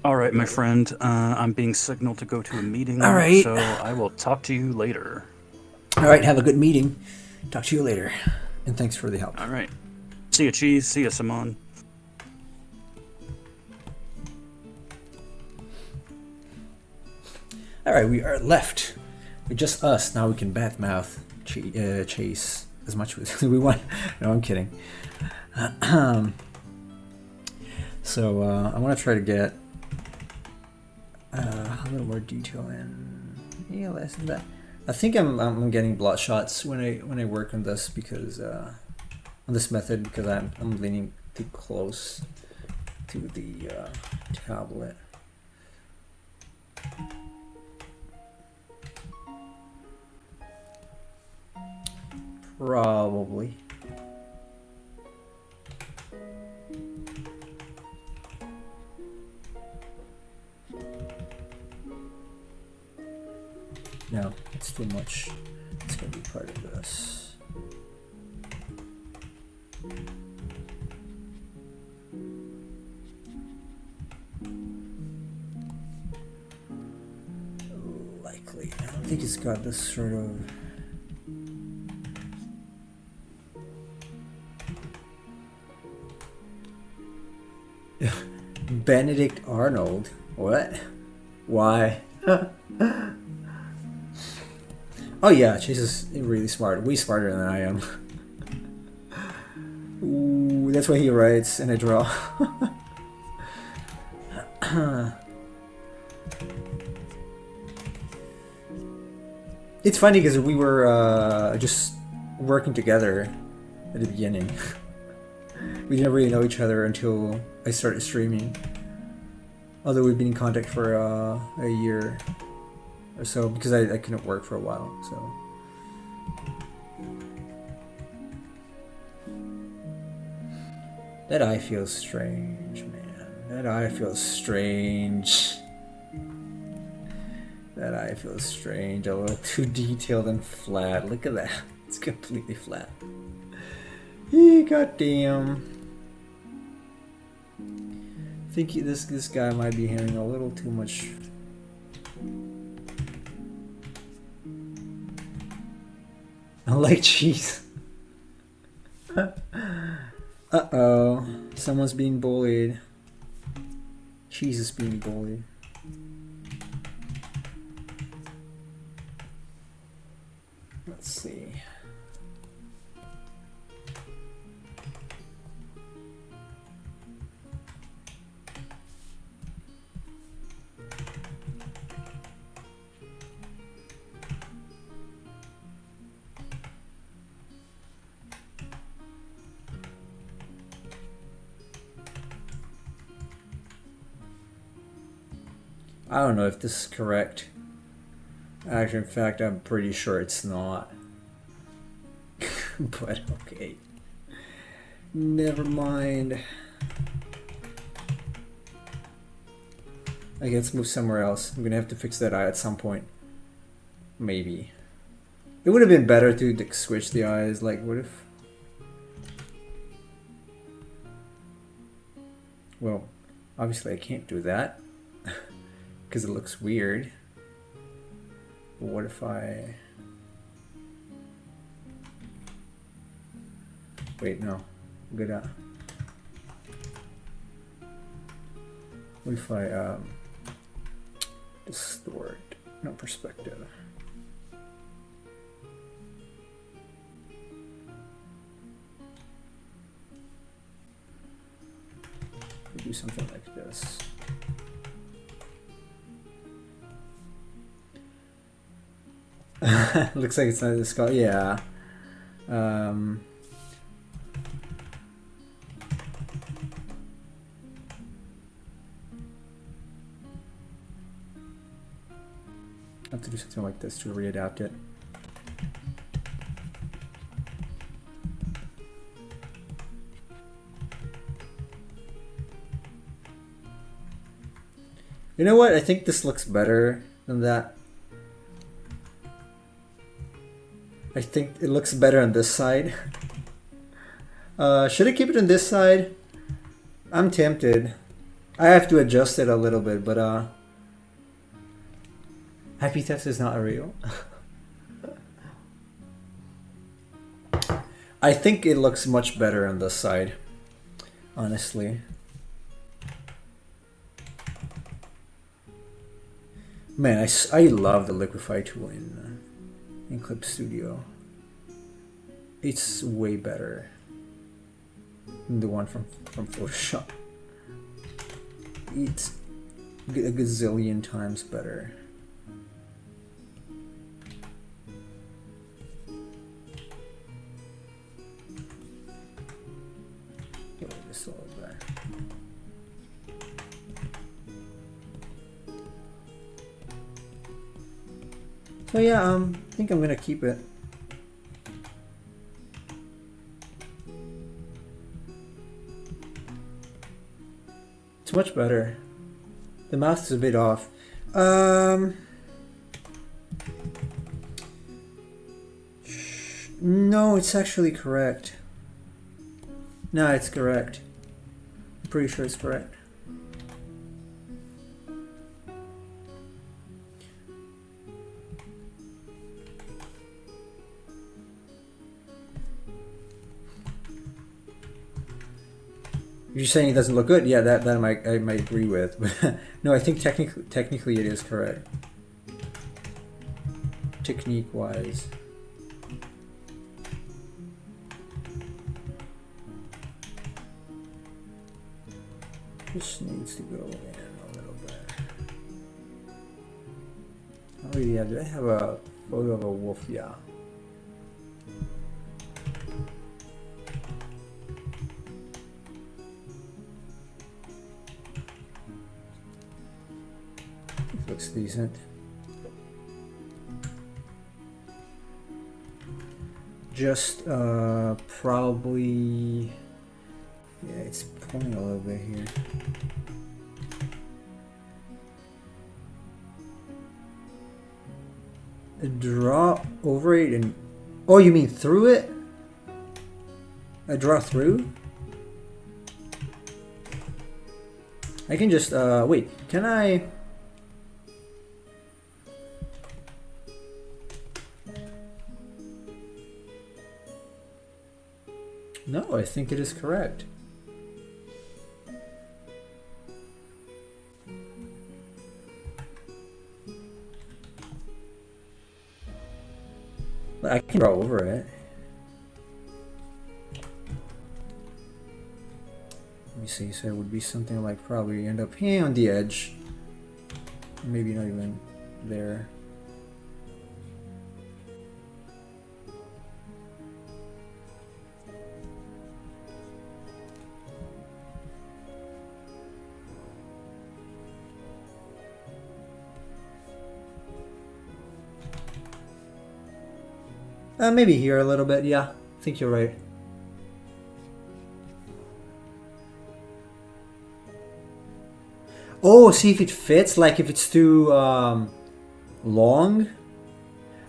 All right, my friend. I'm being signaled to go to a meeting. All right. So I will talk to you later. All right, have a good meeting. Talk to you later. And thanks for the help. All right. See ya, Cheese. See ya, Simon. All right, we are left with just us. Now we can badmouth Chase as much as we want. No, I'm kidding. So I want to try to get a little more detail in. Yeah, less than that. I think I'm getting blot shots when I work on this because on this method because I'm leaning too close to the tablet. Probably. No, it's too much. It's gonna be part of this. Likely. I don't think it's got this sort of. Benedict Arnold? What? Why? Oh yeah, Chase is really smart. Way smarter than I am. Ooh, that's why he writes and I draw. It's funny because we were just working together at the beginning. We didn't really know each other until I started streaming. Although we've been in contact for a year or so because I couldn't work for a while. So. That eye feels strange, man. That eye feels strange. That eye feels strange. A little too detailed and flat. Look at that. It's completely flat. Goddamn. I think this guy might be having a little too much. I like cheese. Uh-oh. Someone's being bullied. Cheese is being bullied. Let's see. I don't know if this is correct. Actually, in fact, I'm pretty sure it's not. But okay. Never mind. Okay, let's move somewhere else. I'm gonna have to fix that eye at some point. Maybe. It would have been better to switch the eyes. Like, what if... Well, obviously I can't do that. Because it looks weird. But what if I... Wait, no. I'm gonna... What if I, distort? No, perspective. Do something like this. Looks like it's not the skull. Yeah. I have to do something like this to readapt it. You know what? I think this looks better than that. I think it looks better on this side. Should I keep it on this side? I'm tempted. I have to adjust it a little bit, but Happy Theft is not real. I think it looks much better on this side, honestly. Man, I love the Liquify tool in Clip Studio. It's way better than the one from Photoshop. It's a gazillion times better. Get this all back. So yeah, I think I'm gonna keep it. It's much better. The mouth is a bit off. No, it's actually correct. No, it's correct. I'm pretty sure it's correct. You're saying it doesn't look good? Yeah, that I might agree with. No, I think technically it is correct. technique wise. This needs to go in a little bit. Oh yeah, do I have a photo of a wolf? Yeah. Looks decent. Just probably, yeah, it's pulling a little bit here. Draw over it and, oh, you mean through it? I draw through? I can just wait, can I? No, I think it is correct. I can draw over it. Let me see, so it would be something like probably end up here on the edge. Maybe not even there. Maybe here a little bit, yeah. I think you're right. Oh, see if it fits, like if it's too long.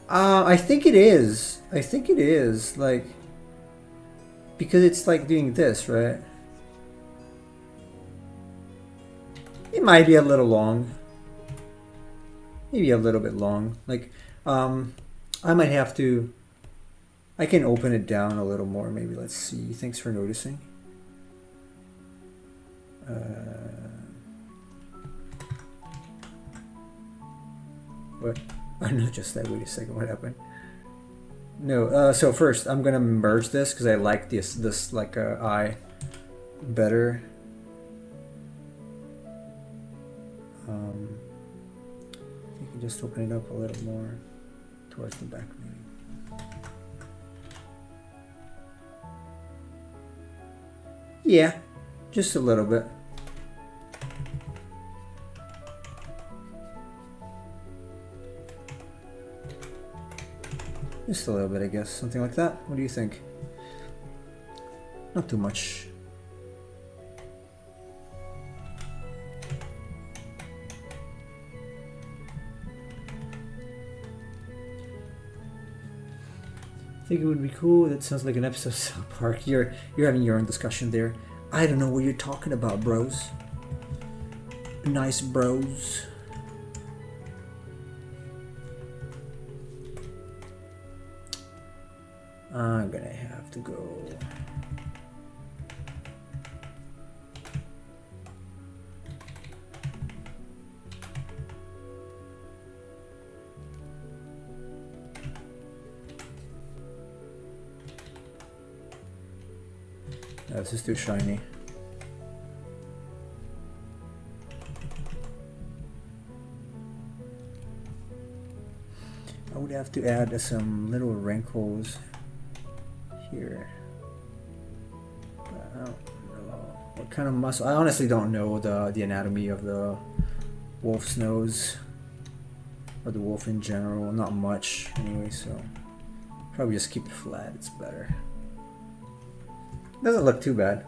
I think it is. I think it is, like, because it's like doing this, right? It might be a little long. Maybe a little bit long. Like, I might have to. I can open it down a little more, maybe. Let's see. Thanks for noticing. What? Oh, no, just that. Wait a second. What happened? No. So first, I'm gonna merge this because I like this like eye better. You can just open it up a little more towards the back, maybe. Yeah, just a little bit. Just a little bit, I guess. Something like that. What do you think? Not too much. I think it would be cool. That sounds like an episode of South Park. You're having your own discussion there. I don't know what you're talking about, bros. Nice bros. I'm gonna have to go. No, this is too shiny. I would have to add some little wrinkles here. I don't know what kind of muscle. I honestly don't know the anatomy of the wolf's nose or the wolf in general. Not much anyway, so probably just keep it flat. It's better. Doesn't look too bad.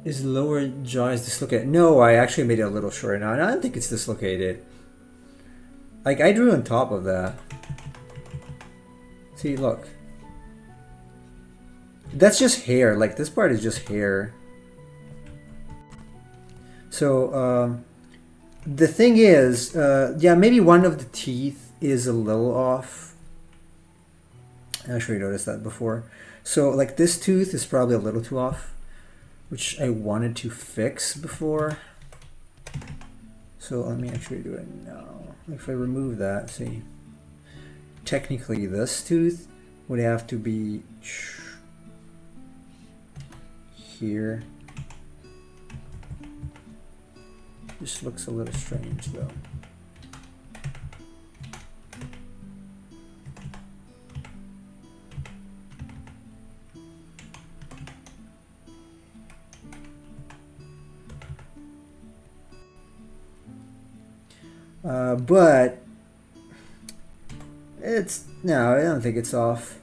His lower jaw is dislocated. No, I actually made it a little short now. I don't think it's dislocated. Like, I drew on top of that. See, look. That's just hair. Like, this part is just hair. So, the thing is, yeah, maybe one of the teeth is a little off. I'm sure you noticed that before. So, like, this tooth is probably a little too off. which I wanted to fix before. So let me actually do it now. If I remove that, see, technically this tooth would have to be here. This looks a little strange though. But it's no, I don't think it's off.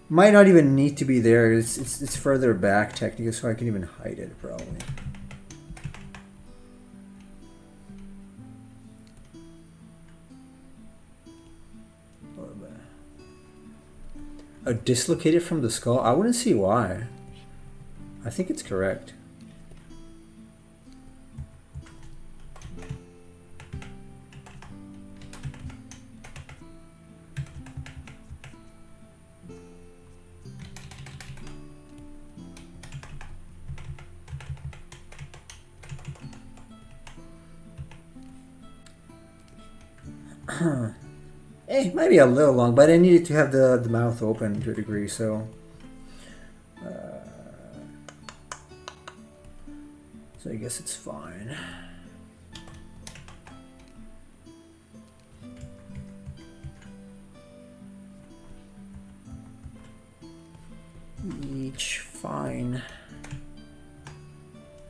Might not even need to be there. It's further back technically, so I can even hide it probably. Dislocated from the skull? I wouldn't see why. I think it's correct. It might be a little long, but I needed to have the mouth open to a degree, so I guess it's fine. Each fine.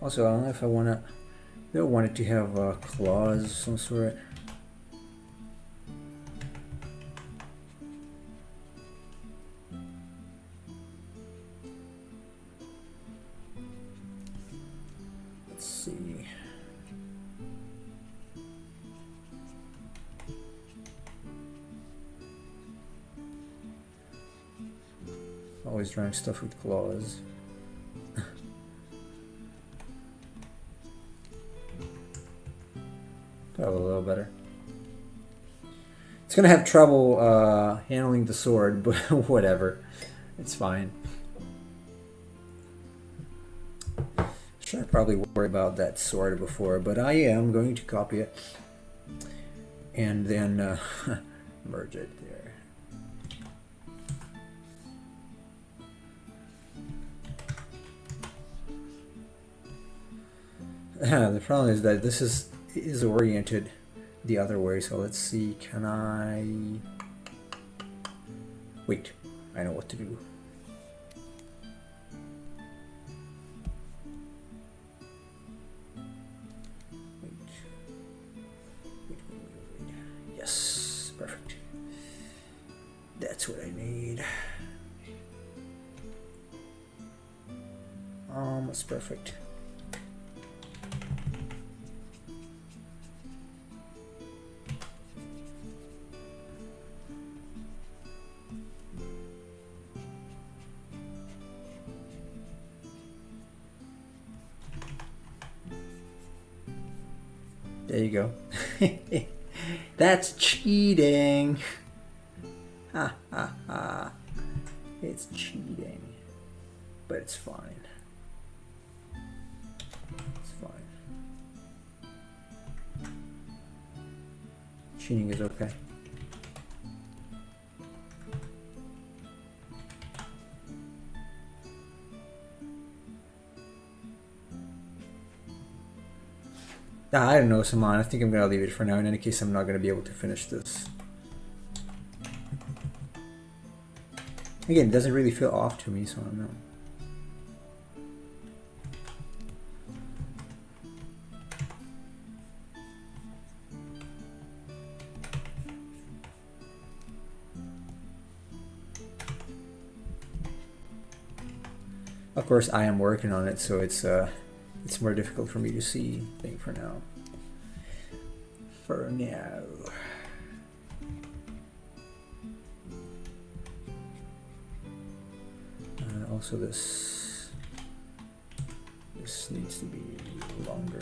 Also, I don't know if I don't want it to have claws of some sort. Always drawing stuff with claws. Probably a little better. It's gonna have trouble handling the sword, but whatever. It's fine. Should probably worry about that sword before, but I am going to copy it and then merge it there. The problem is that this is oriented the other way, so let's see, can I... Wait, I know what to do. Wait. Yes, perfect. That's what I need. That's perfect. There you go. That's cheating. Ha ha ha. It's cheating. But it's fine. It's fine. Cheating is okay. I don't know, Saman. I think I'm going to leave it for now. In any case, I'm not going to be able to finish this. Again, it doesn't really feel off to me, so I don't know. Of course, I am working on it, so it's more difficult for me to see thing for now. Also this needs to be longer.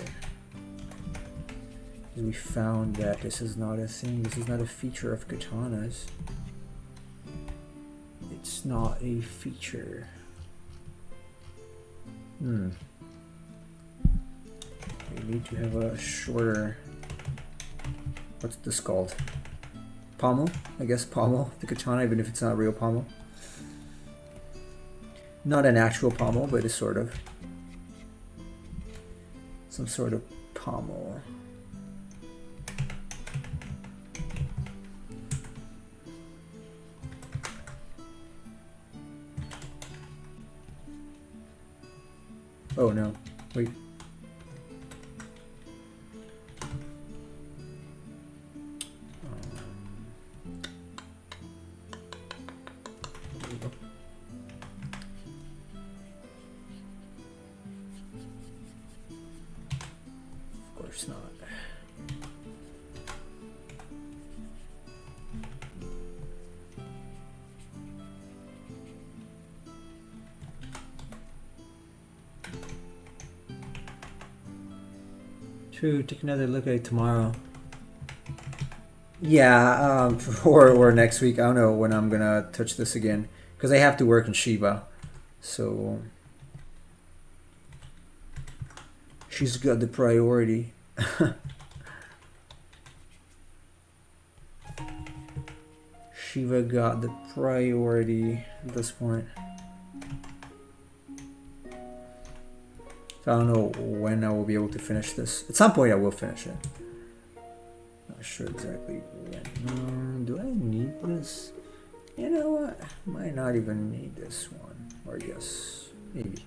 We found that this is not a thing. This is not a feature of katanas. It's not a feature. We need to have a shorter. What's this called? Pommel? I guess pommel. The katana, even if it's not a real pommel. Not an actual pommel, but it's sort of. Some sort of pommel. Oh no, wait. There we go. Of course not. True, take another look at it tomorrow. Yeah, or next week. I don't know when I'm gonna touch this again because I have to work in Shiva, so she's got the priority. Shiva got the priority at this point. So I don't know when I will be able to finish this. At some point I will finish it. Not sure exactly when. Do I need this? You know what? Might not even need this one. Or yes, maybe.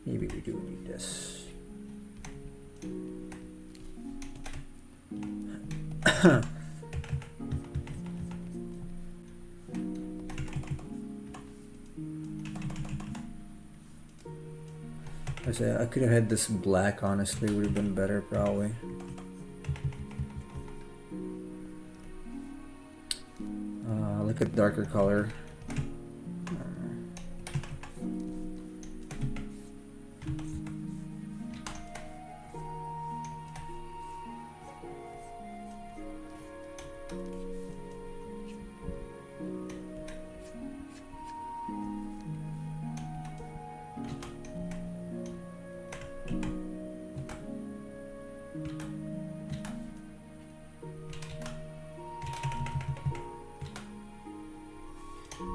Maybe we do need this. I could have had this black, honestly, would have been better probably. Look at darker color.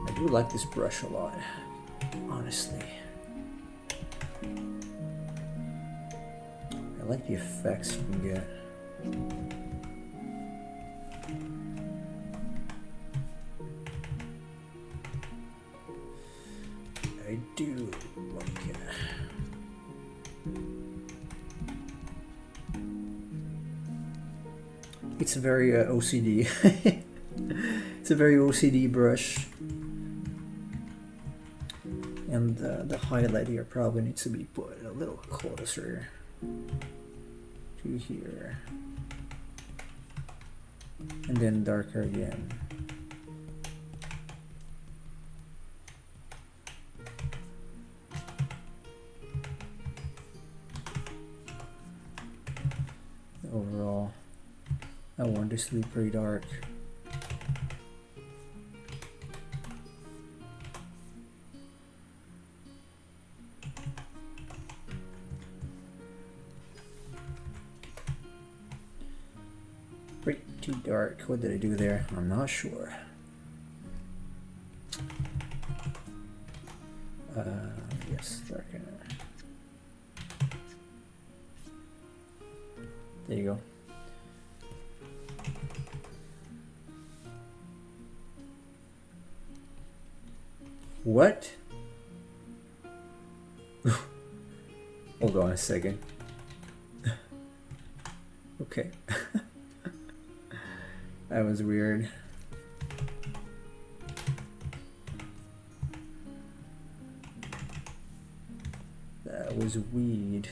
I do like this brush a lot, honestly. I like the effects you can get. I do like it. It's very OCD. It's a very OCD brush. And the highlight here probably needs to be put a little closer to here. And then darker again. Overall, I want this to be pretty dark. Too dark. What did I do there? I'm not sure. Yes, darker. There you go. What? Hold on a second. Okay. That was weird. That was weird.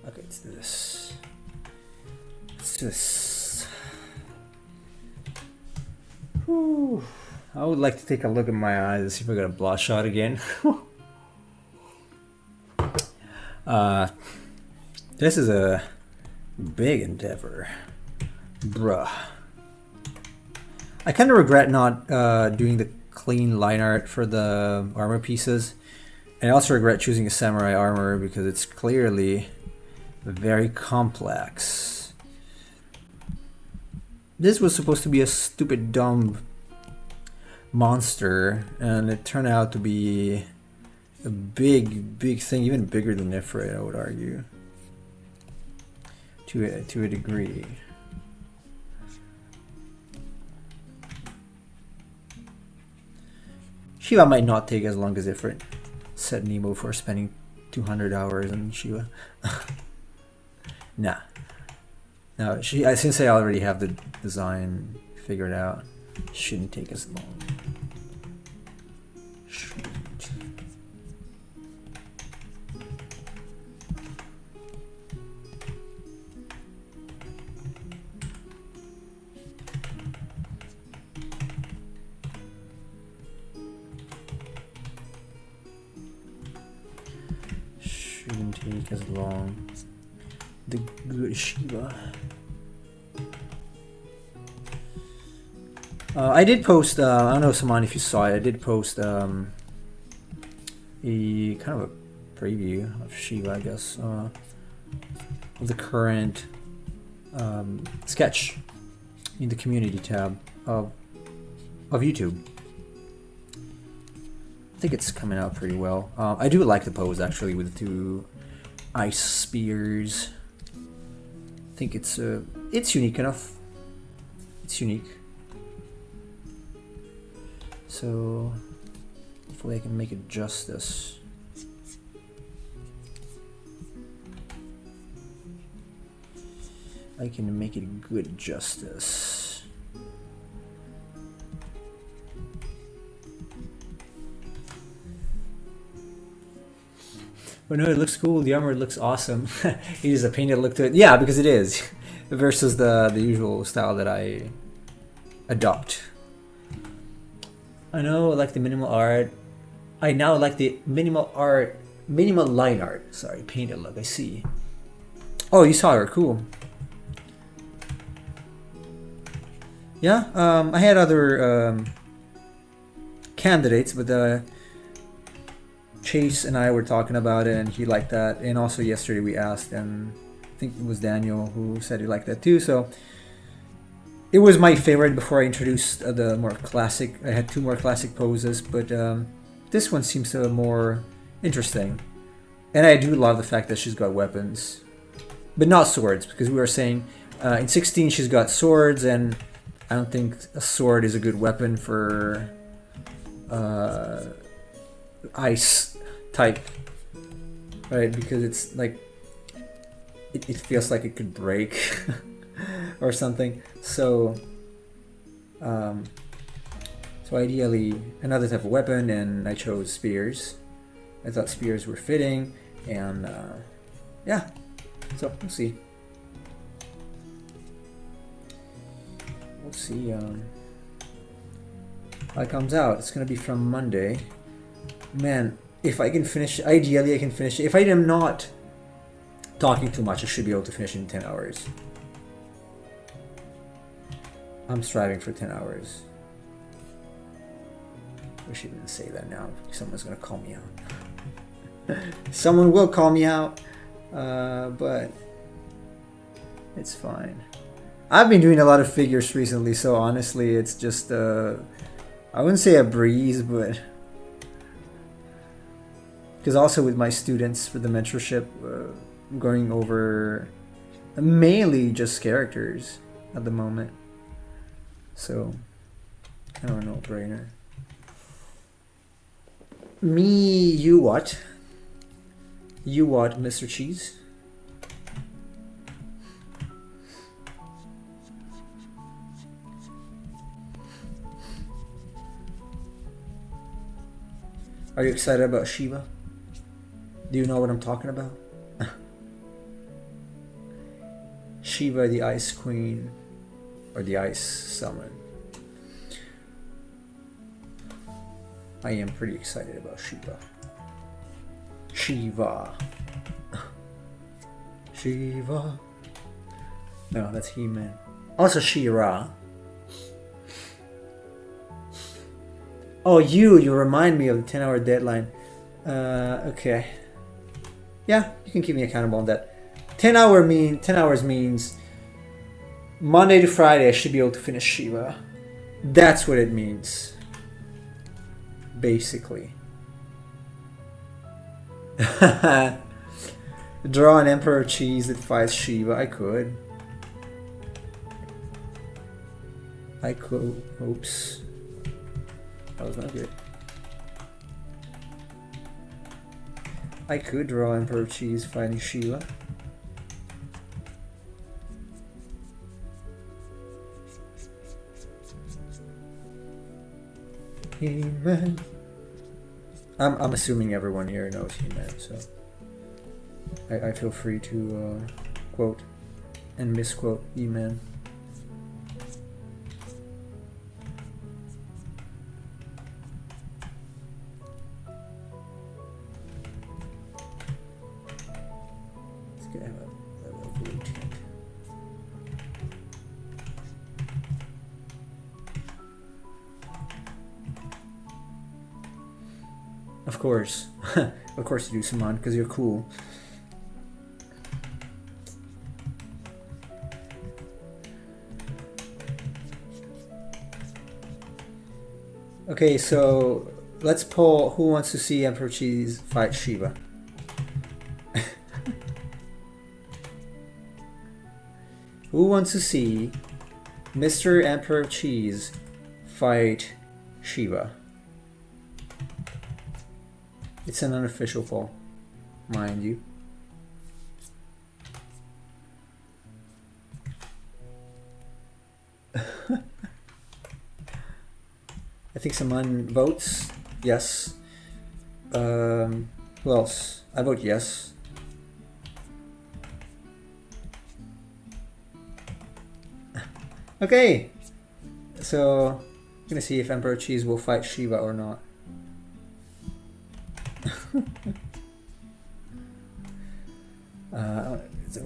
Okay, let's do this. Let's do this. Whew. I would like to take a look at my eyes and see if I got a bloodshot again. This is a big endeavor. Bruh. I kind of regret not doing the clean line art for the armor pieces. And I also regret choosing a samurai armor because it's clearly very complex. This was supposed to be a stupid dumb monster, and it turned out to be a big thing, even bigger than Ifrit, I would argue. To a degree. Shiva might not take as long as Ifrit, said Nemo for spending 200 hours on Shiva. Nah. No, since I already have the design figured out, shouldn't take as long. Shouldn't. Shouldn't take as long. The good Shiva. I did post, I don't know, Saman, if you saw it, I did post a kind of a preview of Shiva, I guess, of the current sketch in the community tab of YouTube. I think it's coming out pretty well. I do like the pose, actually, with the two ice spears. I think it's unique enough. It's unique. So hopefully I can make it justice. I can make it good justice. But no, it looks cool. The armor looks awesome. He just painted look to it. Yeah, because it is. Versus the usual style that I adopt. I know, I like the minimal art. I now like the minimal line art. Sorry, painted look. I see. Oh, you saw her. Cool. Yeah, I had other candidates, but Chase and I were talking about it, and he liked that. And also yesterday we asked, and I think it was Daniel who said he liked that too. So it was my favorite before I introduced the more classic. I had two more classic poses, but this one seems to be more interesting. And I do love the fact that she's got weapons, but not swords, because we were saying in 16 she's got swords, and I don't think a sword is a good weapon for ice type, right? Because it's like it feels like it could break or something. So so ideally another type of weapon, and I chose spears. I thought spears were fitting, and yeah, so we'll see. We'll see how it comes out. It's gonna be from Monday. Man, if I can finish, ideally I can finish it. If I am not talking too much, I should be able to finish it in 10 hours. I'm striving for 10 hours. I wish I didn't say that now. Someone's gonna call me out. Someone will call me out, but it's fine. I've been doing a lot of figures recently, so honestly it's just I wouldn't say a breeze, but because also with my students for the mentorship, I'm going over mainly just characters at the moment, so kind of a no-brainer. You what, Mr. Cheese? Are you excited about Shiva? Do you know what I'm talking about? Shiva, the Ice Queen, or the Ice Summon. I am pretty excited about Shiva. Shiva. Shiva. No, that's He-Man. Also She-Ra. Oh, you remind me of the 10-hour deadline. Okay. Yeah, you can keep me accountable on that. 10 hours means Monday to Friday I should be able to finish Shiva. That's what it means. Basically. Draw an Emperor Cheese that fights Shiva. I could. Oops. That was not good. I could draw Emperor Cheese fighting Shiva. He-Man. I'm assuming everyone here knows He-Man, so I feel free to quote and misquote He-Man. It's gonna have a little blue tint. Of course. Of course you do, Simon, because you're cool. Okay, so let's poll who wants to see Emperor Cheese fight Shiva. Who wants to see Mr. Emperor Cheese fight Shiva? It's an unofficial poll, mind you. I think someone votes yes. Who else? I vote yes. Okay, so I'm gonna see if Emperor Cheese will fight Shiva or not.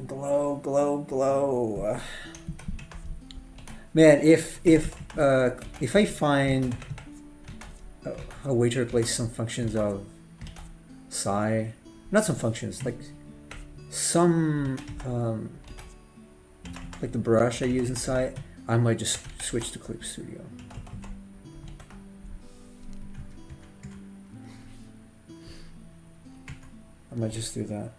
Glow. Man, if I find a way to replace some functions of Psi, not some functions, like some like the brush I use in Psi, I might just switch to Clip Studio. I might just do that.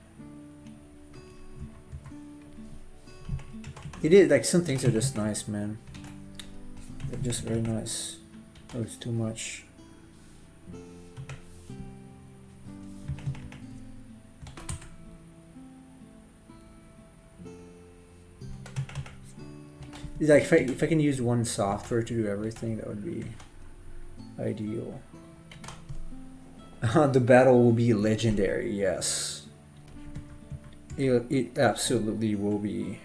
It is like some things are just nice, man. They're just very nice. Oh, it's too much. It's like if I can use one software to do everything, that would be ideal. The battle will be legendary, yes. It absolutely will be.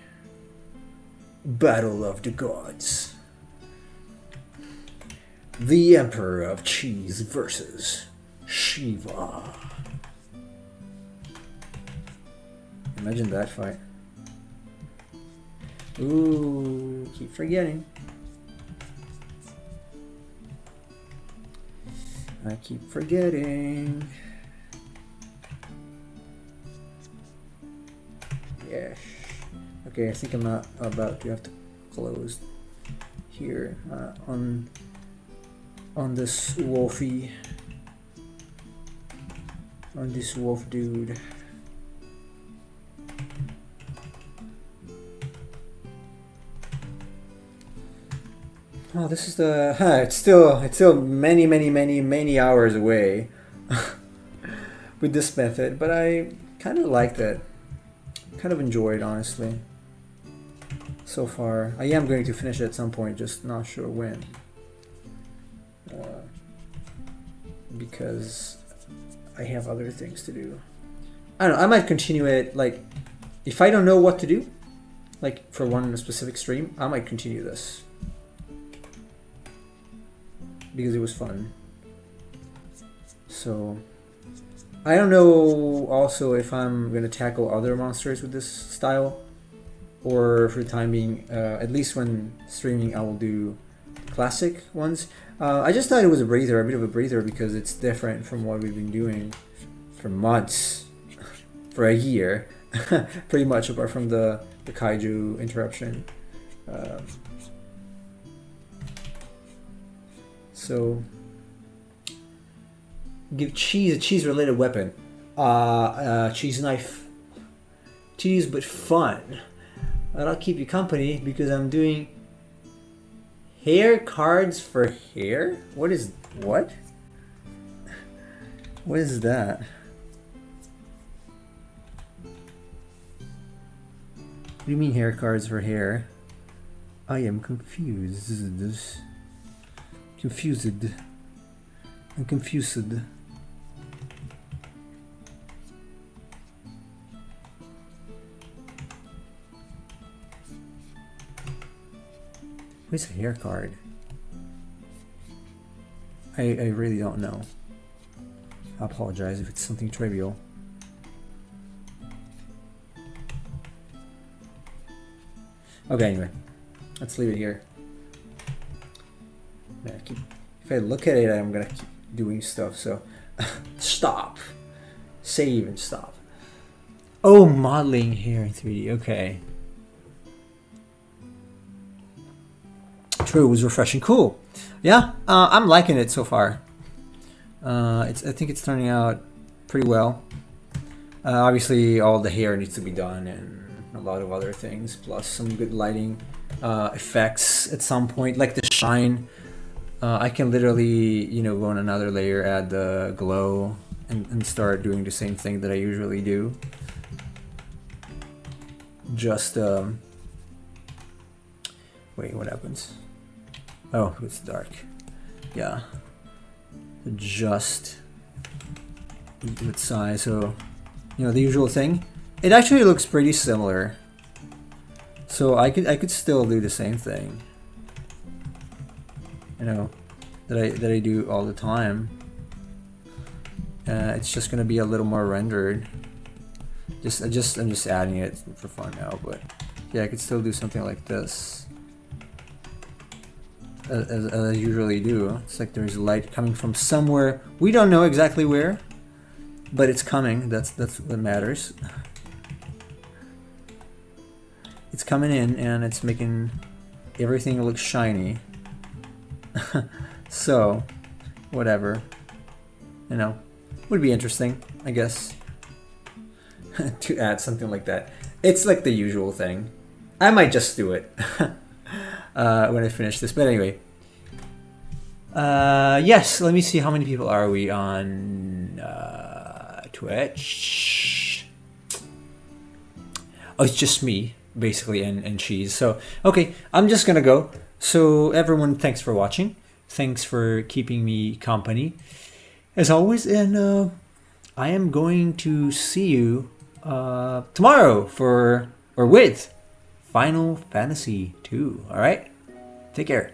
Battle of the Gods. The Emperor of Cheese versus Shiva. Imagine that fight. Ooh, keep forgetting. I keep forgetting. Yes. Okay, I think I'm not about to have to close here on this wolfy, on this wolf dude. Oh, this is the. It's still many hours away with this method, but I kind of liked it. Kind of enjoyed, honestly. So far, I am going to finish it at some point, just not sure when. Because I have other things to do. I don't know. I might continue it. Like, if I don't know what to do, like for one specific stream, I might continue this. Because it was fun. So I don't know also if I'm gonna tackle other monsters with this style, or for the time being, at least when streaming, I will do classic ones. I just thought it was a bit of a breather, because it's different from what we've been doing for months, for a year, pretty much, apart from the kaiju interruption. So give cheese a cheese-related weapon. Cheese knife. Cheese, but fun. That'll keep you company, because I'm doing hair cards for hair? What? What is that? What do you mean hair cards for hair? I am confused. Confused. I'm confused. What's a hair card? I really don't know. I apologize if it's something trivial. Okay, anyway, let's leave it here. If I look at it, I'm gonna keep doing stuff, so stop. Save and stop. Oh, modeling hair in 3D, okay. True, it was refreshing. Cool. Yeah, I'm liking it so far. I think it's turning out pretty well. Obviously, all the hair needs to be done, and a lot of other things, plus some good lighting effects at some point, like the shine. I can literally, go on another layer, add the glow, and start doing the same thing that I usually do. Just, wait, what happens? Oh, it's dark. Yeah. Adjust its size, so, the usual thing. It actually looks pretty similar. So I could still do the same thing. That I do all the time. It's just gonna be a little more rendered. I'm just adding it for fun now, but yeah, I could still do something like this. As I usually do. It's like there's light coming from somewhere. We don't know exactly where, but it's coming. That's what matters. It's coming in, and it's making everything look shiny. So, whatever. Would be interesting, I guess, to add something like that. It's like the usual thing. I might just do it when I finish this. But anyway, yes. Let me see, how many people are we on Twitch? Oh, it's just me, basically, and Cheese. So, okay, I'm just gonna go. So, everyone, thanks for watching. Thanks for keeping me company, as always. And I am going to see you tomorrow with Final Fantasy 2. All right? Take care.